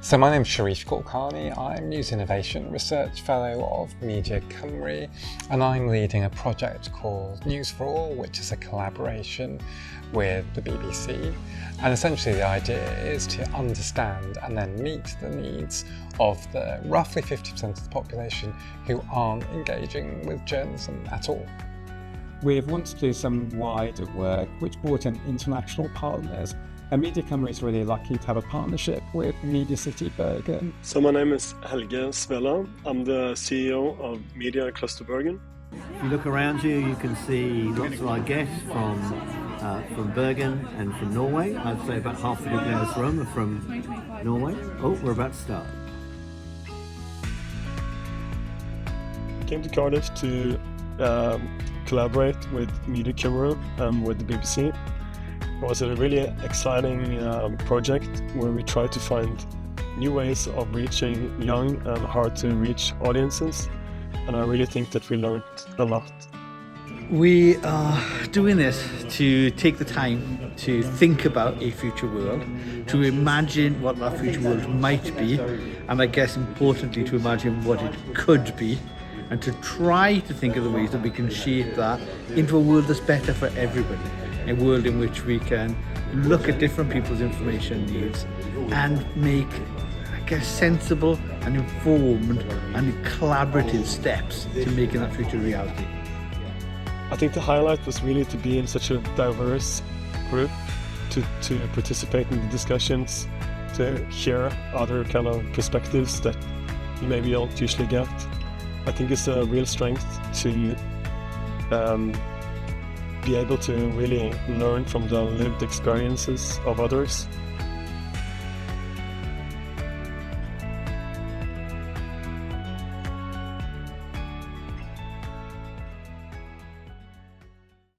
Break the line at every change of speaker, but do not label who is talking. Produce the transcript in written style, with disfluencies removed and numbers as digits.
So my name's Sharif Kulkarni. I'm News Innovation Research Fellow of Media Cymru, and I'm leading a project called News for All, which is a collaboration with the BBC. And essentially the idea is to understand and then meet the needs of the roughly 50% of the population who aren't engaging with journalism at all.
We've wanted to do some wider work which brought in international partners. And Media Cymru is really lucky to have a partnership with Media City Bergen.
So my name is Helge Svela. I'm the CEO of Media Cluster Bergen.
If you look around you can see lots of our guests from Bergen and from Norway. I'd say about half the people in this room are from Norway. Oh, we're about to start.
I came to Cardiff to collaborate with Media Cymru and with the BBC. It was a really exciting project where we tried to find new ways of reaching young and hard to reach audiences, and I really think that we learned a lot.
We are doing this to take the time to think about a future world, to imagine what that future world might be, and I guess importantly to imagine what it could be, and to try to think of the ways that we can shape that into a world that's better for everybody. A world in which we can look at different people's information needs and make, I guess, sensible and informed and collaborative steps to making that future reality.
I think the highlight was really to be in such a diverse group, to participate in the discussions, to hear other kind of perspectives that you maybe don't usually get. I think it's a real strength to be able to really learn from the lived experiences of others